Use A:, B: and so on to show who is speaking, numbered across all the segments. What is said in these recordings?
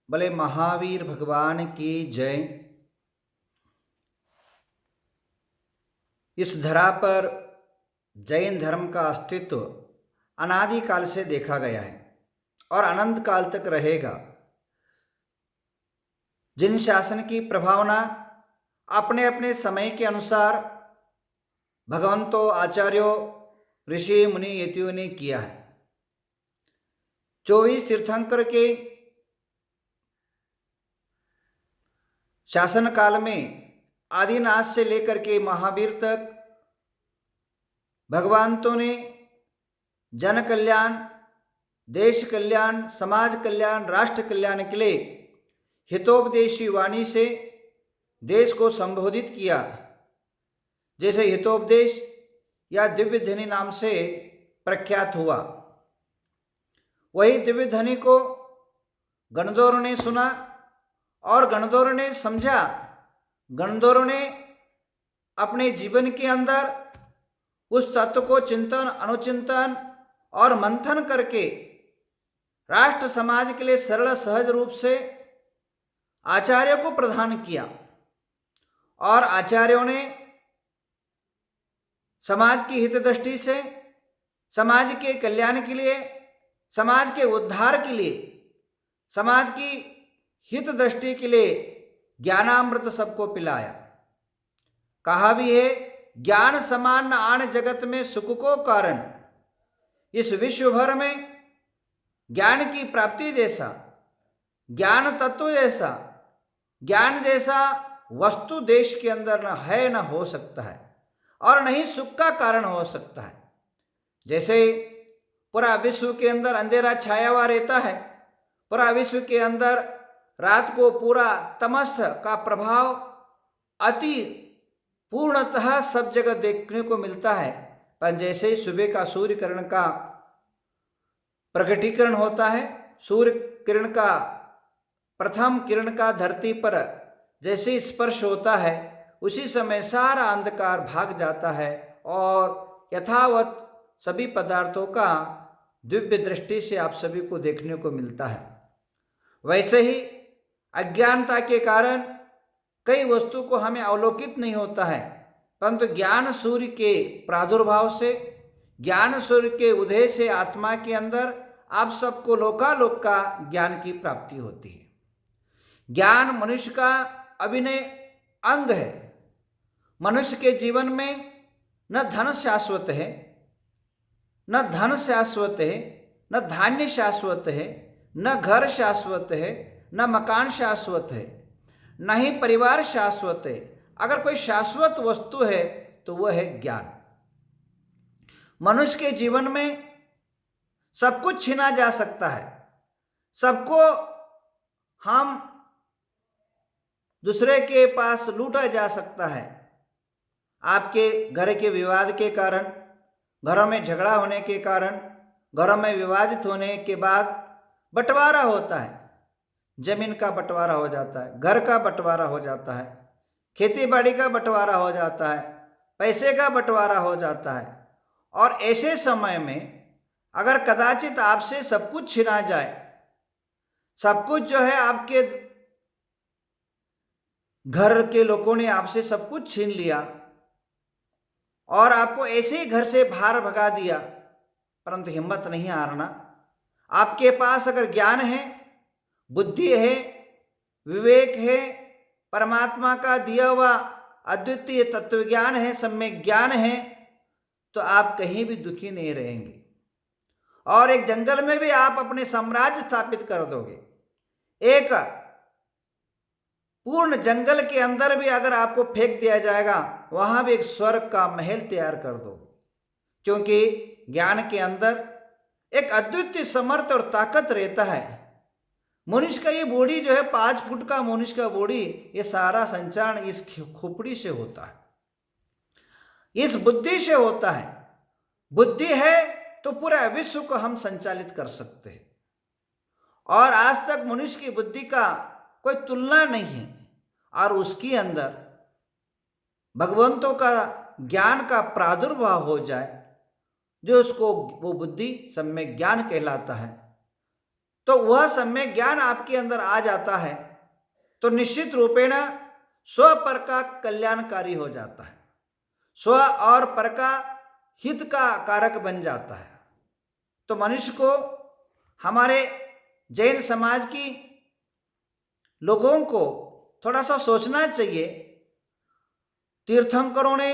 A: भले महावीर भगवान की जय। इस धरा पर जैन धर्म का अस्तित्व अनादिकाल से देखा गया है और अनंत काल तक रहेगा। जिन शासन की प्रभावना अपने अपने समय के अनुसार भगवंतों, आचार्यों, ऋषि मुनि यतियों ने किया है। 24 तीर्थंकर के शासन काल में आदिनाथ से लेकर के महावीर तक भगवंतों ने जन कल्याण, देश कल्याण, समाज कल्याण, राष्ट्र कल्याण के लिए हितोपदेशी वाणी से देश को संबोधित किया। जैसे हितोपदेश या दिव्य ध्वनि नाम से प्रख्यात हुआ, वही दिव्य ध्वनि को गणदौर ने सुना और गणदौर ने समझा। गणदौर ने अपने जीवन के अंदर उस तत्व को चिंतन, अनुचिंतन और मंथन करके राष्ट्र समाज के लिए सरल सहज रूप से आचार्यों को प्रदान किया और आचार्यों ने समाज की हित दृष्टि से, समाज के कल्याण के लिए, समाज के उद्धार के लिए, समाज की हित दृष्टि के लिए ज्ञानामृत सबको पिलाया। कहा भी है, ज्ञान समान न आन जगत में सुख को कारण। इस विश्व भर में ज्ञान की प्राप्ति जैसा, ज्ञान तत्व जैसा, ज्ञान जैसा वस्तु देश के अंदर न है, न हो सकता है और न ही सुख का कारण हो सकता है। जैसे पूरा विश्व के अंदर अंधेरा छाया हुआ रहता है, पूरा विश्व के अंदर रात को पूरा तमस का प्रभाव अति पूर्णतः सब जगह देखने को मिलता है, पर जैसे ही सुबह का सूर्य किरण का प्रकटीकरण होता है, सूर्य किरण का प्रथम किरण का धरती पर जैसे ही स्पर्श होता है, उसी समय सारा अंधकार भाग जाता है और यथावत सभी पदार्थों का दिव्य दृष्टि से आप सभी को देखने को मिलता है। वैसे ही अज्ञानता के कारण कई वस्तु को हमें अवलोकित नहीं होता है, परंतु ज्ञान सूर्य के प्रादुर्भाव से, ज्ञान सूर्य के उदय से आत्मा के अंदर आप सबको लोकालोक का ज्ञान की प्राप्ति होती है। ज्ञान मनुष्य का अभिनय अंग है। मनुष्य के जीवन में न धन शाश्वत है, न धन शाश्वत है, न धान्य शाश्वत है, न घर शाश्वत है, न मकान शाश्वत है, न ही परिवार शाश्वत है। अगर कोई शाश्वत वस्तु है तो वह है ज्ञान। मनुष्य के जीवन में सब कुछ छीना जा सकता है, सबको हम दूसरे के पास लूटा जा सकता है। आपके घर के विवाद के कारण, घरों में झगड़ा होने के कारण, घरों में विवादित होने के बाद बंटवारा होता है। जमीन का बंटवारा हो जाता है, घर का बंटवारा हो जाता है, खेती बाड़ी का बंटवारा हो जाता है, पैसे का बंटवारा हो जाता है। और ऐसे समय में अगर कदाचित आपसे सब कुछ छिना जाए, सब कुछ जो है आपके घर के लोगों ने आपसे सब कुछ छीन लिया और आपको ऐसे ही घर से बाहर भगा दिया, परंतु हिम्मत नहीं हारना। आपके पास अगर ज्ञान है, बुद्धि है, विवेक है, परमात्मा का दिया हुआ अद्वितीय तत्व ज्ञान है, सम्यक ज्ञान है, तो आप कहीं भी दुखी नहीं रहेंगे और एक जंगल में भी आप अपने साम्राज्य स्थापित कर दोगे। एक पूर्ण जंगल के अंदर भी अगर आपको फेंक दिया जाएगा, वहां भी एक स्वर्ग का महल तैयार कर दो, क्योंकि ज्ञान के अंदर एक अद्वितीय समर्थ और ताकत रहता है। मनुष्य का ये बॉडी जो है 5 फुट का मनुष्य का बॉडी, ये सारा संचालन इस खोपड़ी से होता है, इस बुद्धि से होता है। बुद्धि है तो पूरा विश्व को हम संचालित कर सकते हैं और आज तक मनुष्य की बुद्धि का कोई तुलना नहीं है। और उसके अंदर भगवंतों का ज्ञान का प्रादुर्भाव हो जाए, जो उसको वो बुद्धि सम्यक ज्ञान कहलाता है, तो वह सम्यक ज्ञान आपके अंदर आ जाता है तो निश्चित रूपेण स्व पर का कल्याणकारी हो जाता है, स्व और पर का हित का कारक बन जाता है। तो मनुष्य को हमारे जैन समाज की लोगों को थोड़ा सा सोचना चाहिए। तीर्थंकरों ने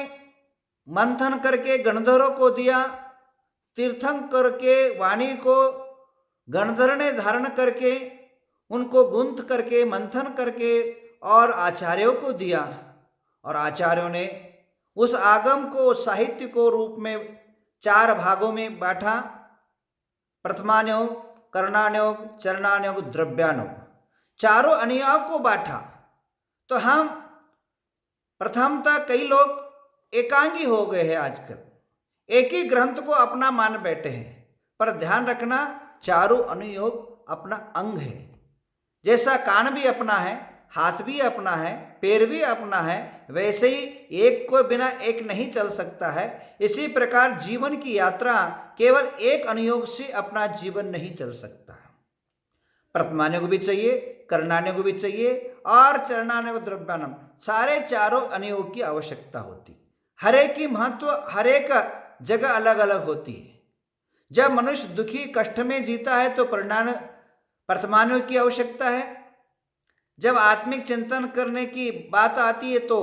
A: मंथन करके गणधरों को दिया, तीर्थंकर के वाणी को गणधर ने धारण करके उनको गुंथ करके मंथन करके और आचार्यों को दिया, और आचार्यों ने उस आगम को साहित्य को रूप में 4 भागों में बांटा, प्रथमानुयोग, करणानुयोग, चरणानुयोग, द्रव्यानुयोग, चारों अनुयोग को बांटा। तो हम प्रथमतः कई लोग एकांगी हो गए हैं आजकल, एक ही ग्रंथ को अपना मान बैठे हैं, पर ध्यान रखना चारों अनुयोग अपना अंग है। जैसा कान भी अपना है, हाथ भी अपना है, पैर भी अपना है, वैसे ही एक को बिना एक नहीं चल सकता है। इसी प्रकार जीवन की यात्रा केवल एक अनुयोग से अपना जीवन नहीं चल सकता। प्रथमानुयोग भी चाहिए, करणानुयोग भी चाहिए और चरणानुयोग, द्रव्यानुयोग, सारे चारों अनुयोग की आवश्यकता होती। हर एक की महत्व हर एक जगह अलग अलग होती है। जब मनुष्य दुखी कष्ट में जीता है तो प्रथमानुयोग की आवश्यकता है। जब आत्मिक चिंतन करने की बात आती है तो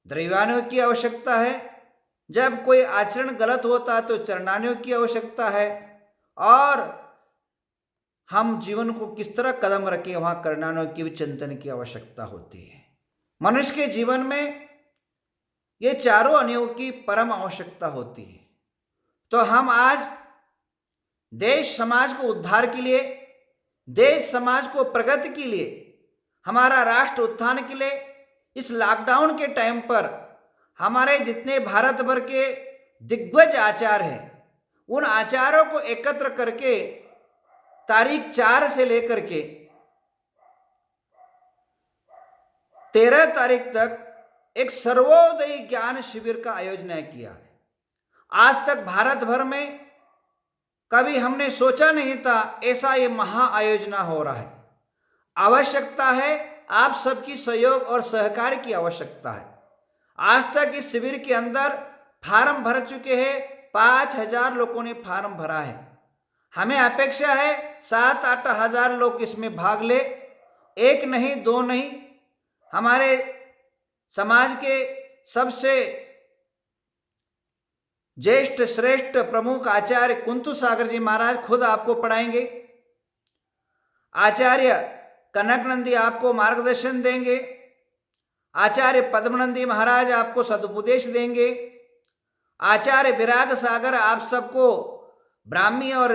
A: द्रव्यानुयोग की आवश्यकता है। जब कोई आचरण गलत होता है तो चरणानुयोग की आवश्यकता है। और हम जीवन को किस तरह कदम रखें, वहां करणानुयोग की भी चिंतन की आवश्यकता होती है। मनुष्य के जीवन में ये चारों अनुयोग की परम आवश्यकता होती है। तो हम आज देश समाज को उद्धार के लिए, देश समाज को प्रगति के लिए, हमारा राष्ट्र उत्थान के लिए इस लॉकडाउन के टाइम पर हमारे जितने भारत भर के दिग्गज आचार्य हैं, उन आचार्यों को एकत्र करके तारीख 4 से लेकर के 13 तारीख तक एक सर्वोदय ज्ञान शिविर का आयोजन किया है। आज तक भारत भर में कभी हमने सोचा नहीं था ऐसा ये महा आयोजन हो रहा है। आवश्यकता है आप सबकी सहयोग और सहकार की आवश्यकता है। आज तक इस शिविर के अंदर फार्म भर चुके हैं, 5000 लोगों ने फार्म भरा है। हमें अपेक्षा है 7-8 हजार लोग इसमें भाग ले, एक नहीं, 2 नहीं। हमारे समाज के सबसे ज्येष्ठ श्रेष्ठ प्रमुख आचार्य कुंतु सागर जी महाराज खुद आपको पढ़ाएंगे। आचार्य कनक नंदी आपको मार्गदर्शन देंगे। आचार्य पद्मनंदी महाराज आपको सदुपदेश देंगे। आचार्य विराग सागर आप सबको ब्राह्मी और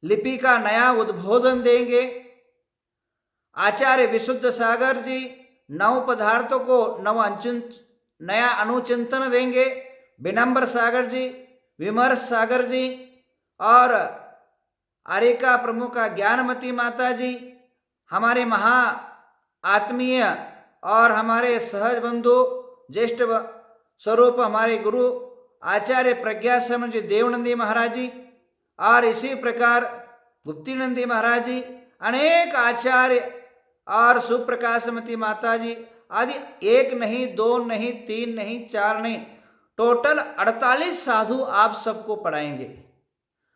A: लिपि का नया उद्बोधन देंगे। आचार्य विशुद्ध सागर जी नव पदार्थों को नया अनुचिंतन देंगे। विनम्र सागर जी, विमर्श सागर जी और आरिका प्रमुख ज्ञानमती माता जी, हमारे महा आत्मीय और हमारे सहज बंधु ज्येष्ठ स्वरूप हमारे गुरु आचार्य प्रज्ञाश्रम जी देवनंदी महाराज जी, और इसी प्रकार गुप्तीनंदी महाराज जी, अनेक आचार्य और सुप्रकाशमती माता जी आदि, 1 नहीं, 2 नहीं, 3 नहीं, 4 नहीं, टोटल 48 साधु आप सबको पढ़ाएंगे।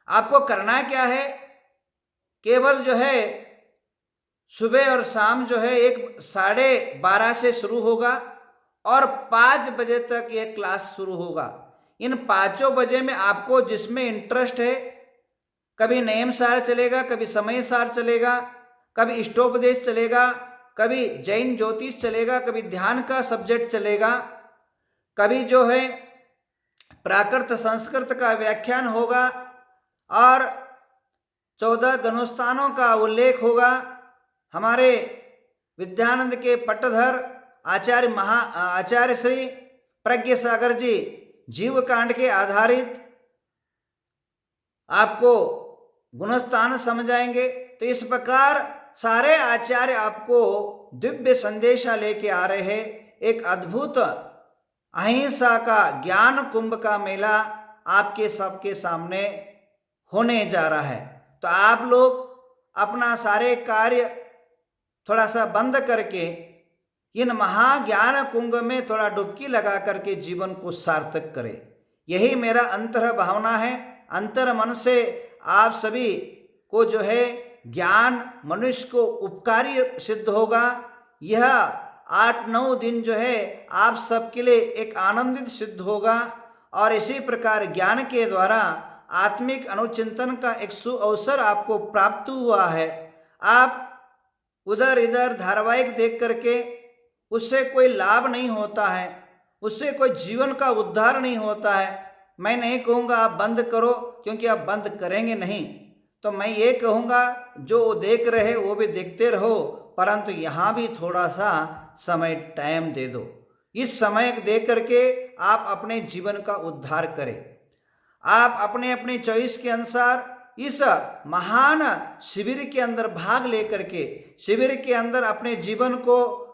A: आपको करना क्या है, केवल जो है सुबह और शाम जो है 12:30 से शुरू होगा और 5 बजे तक यह क्लास शुरू होगा। इन 5 बजे में आपको जिसमें इंटरेस्ट है, कभी नियम सार चलेगा, कभी समय सार चलेगा, कभी इष्टोपदेश चलेगा, कभी जैन ज्योतिष चलेगा, कभी ध्यान का सब्जेक्ट चलेगा, कभी जो है प्राकृत संस्कृत का व्याख्यान होगा और 14 गणस्थानों का उल्लेख होगा। हमारे विद्यानंद के पट्टधर आचार्य श्री प्रज्ञ सागर जी जीव कांड के आधारित आपको गुणस्थान समझाएंगे। तो इस प्रकार सारे आचार्य आपको दिव्य संदेशा लेके आ रहे हैं। एक अद्भुत अहिंसा का ज्ञान कुंभ का मेला आपके सबके सामने होने जा रहा है। तो आप लोग अपना सारे कार्य थोड़ा सा बंद करके इन महाज्ञान कुंभ में थोड़ा डुबकी लगा करके जीवन को सार्थक करें। यही मेरा अंतर भावना है। अंतर मन से आप सभी को जो है ज्ञान मनुष्य को उपकारी सिद्ध होगा। यह 8-9 दिन जो है आप सबके लिए एक आनंदित सिद्ध होगा। और इसी प्रकार ज्ञान के द्वारा आत्मिक अनुचिंतन का एक सुअवसर आपको प्राप्त हुआ है। आप उधर इधर धारावाहिक देख करके उससे कोई लाभ नहीं होता है, उससे कोई जीवन का उद्धार नहीं होता है। मैं नहीं कहूँगा आप बंद करो, क्योंकि आप बंद करेंगे नहीं। तो मैं ये कहूँगा जो देख रहे वो भी देखते रहो, परंतु यहाँ भी थोड़ा सा समय टाइम दे दो। इस समय दे करके आप अपने जीवन का उद्धार करें। आप अपने अपने चॉइस के अनुसार इस महान शिविर के अंदर भाग लेकर के शिविर के अंदर अपने जीवन को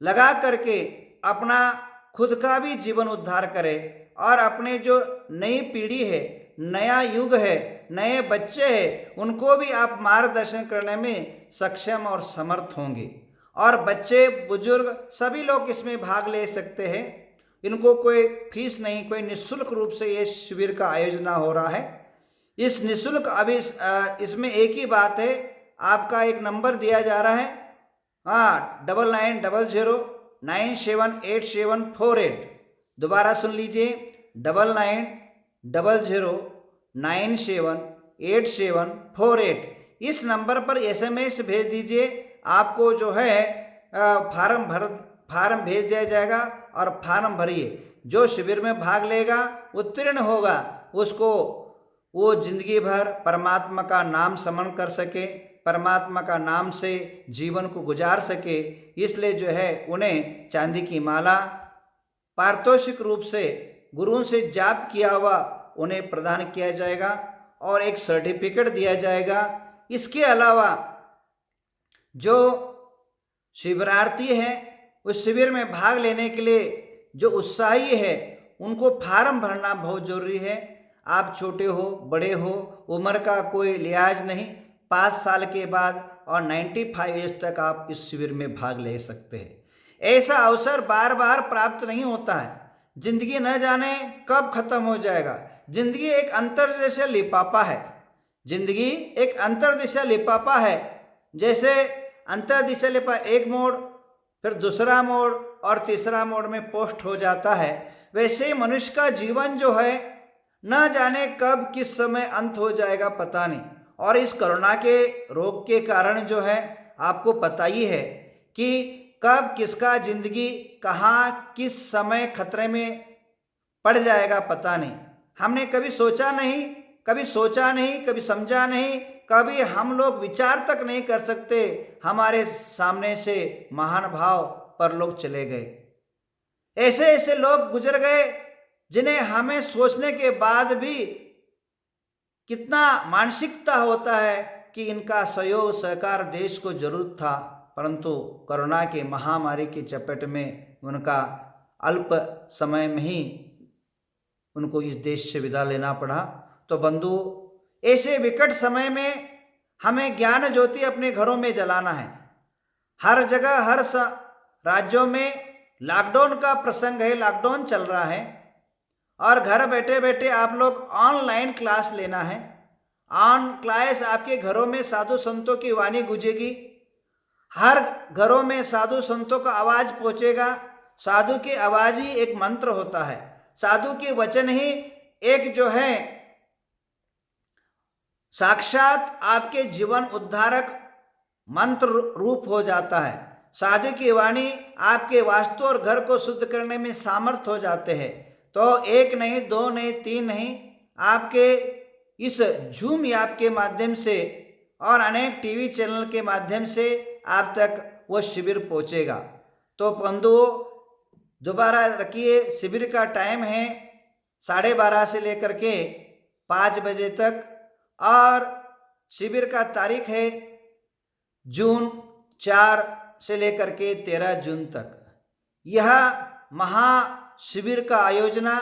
A: लगा करके अपना खुद का भी जीवन उद्धार करें। और अपने जो नई पीढ़ी है, नया युग है, नए बच्चे हैं, उनको भी आप मार्गदर्शन करने में सक्षम और समर्थ होंगे। और बच्चे बुजुर्ग सभी लोग इसमें भाग ले सकते हैं। इनको कोई फीस नहीं, कोई निःशुल्क रूप से ये शिविर का आयोजन हो रहा है। इस निःशुल्क अभी इसमें एक ही बात है, आपका एक नंबर दिया जा रहा है, 9900978748। दोबारा सुन लीजिए, 9900978748। इस नंबर पर SMS भेज दीजिए। आपको जो है फार्म भेज दिया जाएगा और फार्म भरिए। जो शिविर में भाग लेगा, उत्तीर्ण होगा, उसको वो जिंदगी भर परमात्मा का नाम स्मरण कर सके, परमात्मा का नाम से जीवन को गुजार सके। इसलिए जो है उन्हें चांदी की माला पारितोषिक रूप से गुरुओं से जाप किया हुआ उन्हें प्रदान किया जाएगा और एक सर्टिफिकेट दिया जाएगा। इसके अलावा जो शिविरार्थी हैं उस शिविर में भाग लेने के लिए जो उत्साही है, उनको फार्म भरना बहुत जरूरी है। आप छोटे हो बड़े हो, उम्र का कोई लिहाज नहीं। 5 साल के बाद और 95 एज तक आप इस शिविर में भाग ले सकते हैं। ऐसा अवसर बार बार प्राप्त नहीं होता है। जिंदगी न जाने कब खत्म हो जाएगा। जिंदगी एक अंतर्देशीय लिफाफा है। जिंदगी एक अंतर्देशीय लिफाफा है। जैसे अंतर्देशीय लिफाफा एक मोड़, फिर दूसरा मोड़ और तीसरा मोड़ में पोस्ट हो जाता है, वैसे ही मनुष्य का जीवन जो है न जाने कब किस समय अंत हो जाएगा पता नहीं। और इस कोरोना के रोग के कारण जो है आपको पता ही है कि कब किसका जिंदगी कहाँ किस समय खतरे में पड़ जाएगा पता नहीं। हमने कभी सोचा नहीं, कभी समझा नहीं, कभी हम लोग विचार तक नहीं कर सकते। हमारे सामने से महान भाव परलोक चले गए। ऐसे ऐसे लोग गुजर गए जिन्हें हमें सोचने के बाद भी कितना मानसिकता होता है कि इनका सहयोग सहकार देश को जरूरत था, परंतु कोरोना के महामारी की चपेट में उनका अल्प समय में ही उनको इस देश से विदा लेना पड़ा। तो बंधु, ऐसे विकट समय में हमें ज्ञान ज्योति अपने घरों में जलाना है। हर जगह हर राज्यों में लॉकडाउन का प्रसंग है, लॉकडाउन चल रहा है और घर बैठे बैठे आप लोग ऑनलाइन क्लास लेना है। ऑन क्लास आपके घरों में साधु संतों की वाणी गूंजेगी। हर घरों में साधु संतों का आवाज पहुंचेगा। साधु की आवाज ही एक मंत्र होता है। साधु के वचन ही एक जो है साक्षात आपके जीवन उद्धारक मंत्र रूप हो जाता है। साधु की वाणी आपके वास्तु और घर को शुद्ध करने में सामर्थ हो जाते हैं। तो 1 नहीं 2 नहीं 3 नहीं, आपके इस जूम ऐप के माध्यम से और अनेक टीवी चैनल के माध्यम से आप तक वो शिविर पहुंचेगा। तो बंधुओं, दोबारा रखिए, शिविर का टाइम है 12:30 से लेकर के 5 बजे तक और शिविर का तारीख है जून 4 से लेकर के 13 जून तक। यह महाशिविर का आयोजना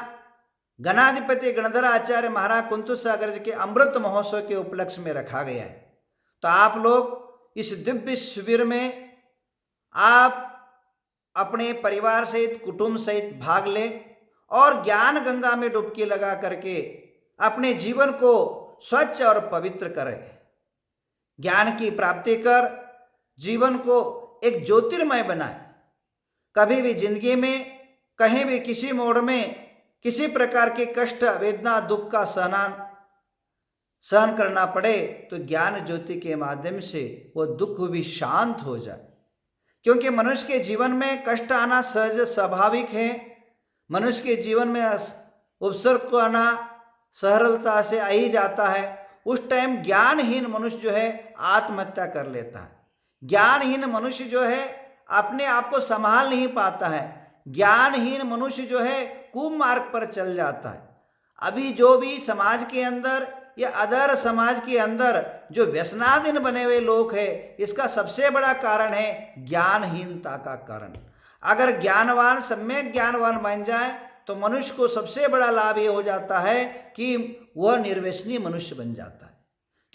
A: गणाधिपति गणधर आचार्य महाराज कुंतु सागर जी के अमृत महोत्सव के उपलक्ष्य में रखा गया है। तो आप लोग इस दिव्य शिविर में आप अपने परिवार सहित, कुटुंब सहित भाग लें और ज्ञान गंगा में डुबकी लगा करके अपने जीवन को स्वच्छ और पवित्र करें। ज्ञान की प्राप्ति कर जीवन को एक ज्योतिर्मय बनाए। कभी भी जिंदगी में कहीं भी किसी मोड़ में किसी प्रकार के कष्ट, वेदना, दुख का सहन करना पड़े तो ज्ञान ज्योति के माध्यम से वो दुख भी शांत हो जाए। क्योंकि मनुष्य के जीवन में कष्ट आना सहज स्वाभाविक है। मनुष्य के जीवन में उपसर्ग को आना सरलता से आ ही जाता है। उस टाइम ज्ञानहीन मनुष्य जो है आत्महत्या कर लेता है। ज्ञानहीन मनुष्य जो है अपने आप को संभाल नहीं पाता है। ज्ञानहीन मनुष्य जो है कुमार्ग पर चल जाता है। अभी जो भी समाज के अंदर या अदर समाज के अंदर जो व्यसनाधीन बने हुए लोग हैं, इसका सबसे बड़ा कारण है ज्ञानहीनता का कारण। अगर ज्ञानवान, सम्यक ज्ञानवान बन जाए तो मनुष्य को सबसे बड़ा लाभ ये हो जाता है कि वह निर्व्यसनी मनुष्य बन जाता है।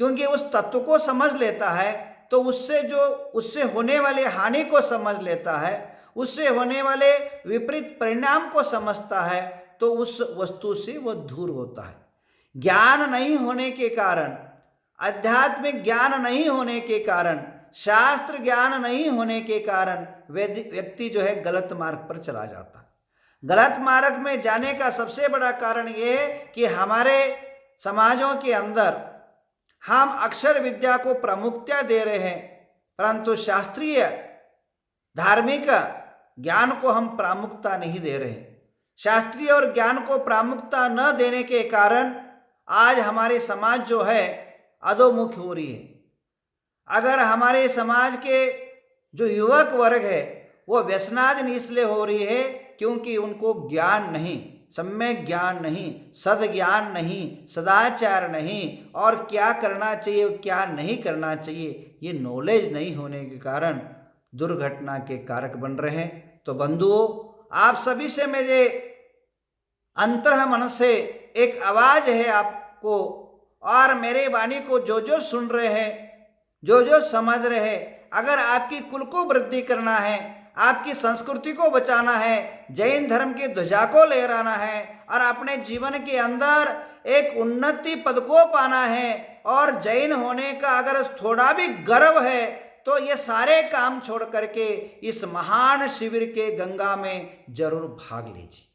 A: क्योंकि उस तत्व को समझ लेता है तो उससे होने वाले हानि को समझ लेता है, उससे होने वाले विपरीत परिणाम को समझता है, तो उस वस्तु से वह दूर होता है। ज्ञान नहीं होने के कारण, आध्यात्मिक ज्ञान नहीं होने के कारण, शास्त्र ज्ञान नहीं होने के कारण व्यक्ति जो है गलत मार्ग पर चला जाता है। गलत मार्ग में जाने का सबसे बड़ा कारण यह है कि हमारे समाजों के अंदर हम अक्षर विद्या को प्रामुख्यता दे रहे हैं, परंतु शास्त्रीय धार्मिक ज्ञान को हम प्रामुख्यता नहीं दे रहे। शास्त्रीय और ज्ञान को प्रामुख्यता न देने के कारण आज हमारे समाज जो है अधोमुख हो रही है। अगर हमारे समाज के जो युवक वर्ग है वो व्यसनाधीन इसलिए हो रही है क्योंकि उनको ज्ञान नहीं, सम्यक ज्ञान नहीं, सद्ज्ञान नहीं, सदाचार नहीं, और क्या करना चाहिए क्या नहीं करना चाहिए ये नॉलेज नहीं होने के कारण दुर्घटना के कारक बन रहे हैं। तो बंधुओं, आप सभी से मेरे अंतरः मन से एक आवाज है आपको, और मेरे वाणी को जो जो सुन रहे हैं, जो जो समझ रहे हैं, अगर आपकी कुल को वृद्धि करना है, आपकी संस्कृति को बचाना है, जैन धर्म की ध्वजा को लहराना है और अपने जीवन के अंदर एक उन्नति पद को पाना है, और जैन होने का अगर थोड़ा भी गर्व है तो ये सारे काम छोड़ करके इस महान शिविर के गंगा में जरूर भाग लीजिए।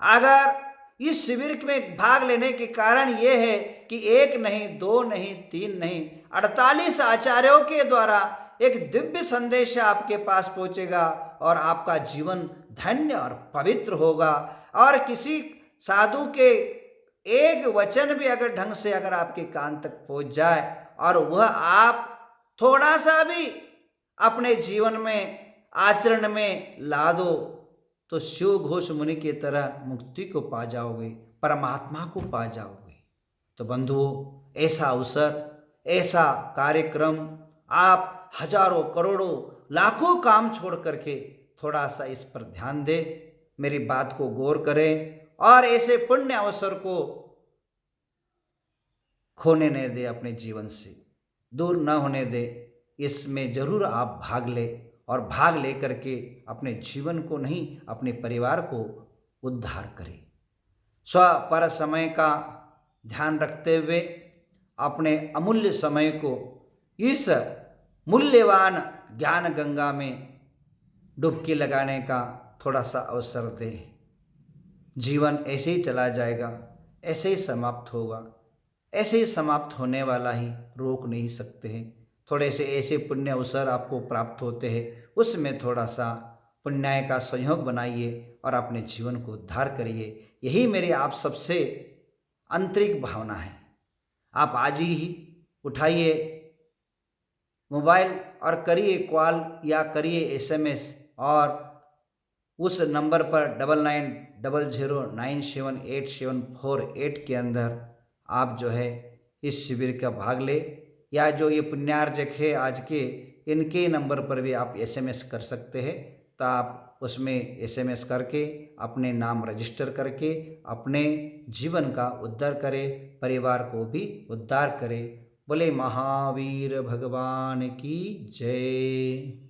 A: अगर इस शिविर में भाग लेने के कारण ये है कि 1 नहीं, 2 नहीं, 3 नहीं, 48 आचार्यों के द्वारा एक दिव्य संदेश आपके पास पहुंचेगा और आपका जीवन धन्य और पवित्र होगा। और किसी साधु के एक वचन भी अगर ढंग से अगर आपके कान तक पहुंच जाए और वह आप थोड़ा सा भी अपने जीवन में आचरण में ला दो तो शिव घोष मुनि की तरह मुक्ति को पा जाओगे, परमात्मा को पा जाओगे। तो बंधुओं, ऐसा अवसर, ऐसा कार्यक्रम आप हजारों, करोड़ों, लाखों काम छोड़ करके थोड़ा सा इस पर ध्यान दें, मेरी बात को गौर करें और ऐसे पुण्य अवसर को खोने न दे, अपने जीवन से दूर न होने दे। इसमें जरूर आप भाग ले और भाग ले करके अपने जीवन को नहीं, अपने परिवार को उद्धार करें। स्व पर समय का ध्यान रखते हुए अपने अमूल्य समय को इस मूल्यवान ज्ञान गंगा में डुबकी लगाने का थोड़ा सा अवसर दे। जीवन ऐसे ही चला जाएगा, ऐसे ही समाप्त होगा, ऐसे ही समाप्त होने वाला ही, रोक नहीं सकते हैं। थोड़े से ऐसे पुण्य अवसर आपको प्राप्त होते हैं, उसमें थोड़ा सा पुण्याय का संयोग बनाइए और अपने जीवन को उद्धार करिए। यही मेरी आप सबसे आंतरिक भावना है। आप आज ही उठाइए मोबाइल और करिए कॉल या करिए SMS, और उस नंबर पर 9900978748 के अंदर आप जो है इस शिविर का भाग ले, या जो ये पुण्यार्जक है आज के, इनके नंबर पर भी आप SMS कर सकते हैं। तो आप उसमें SMS करके अपने नाम रजिस्टर करके अपने जीवन का उद्धार करें, परिवार को भी उद्धार करें। बोले महावीर भगवान की जय।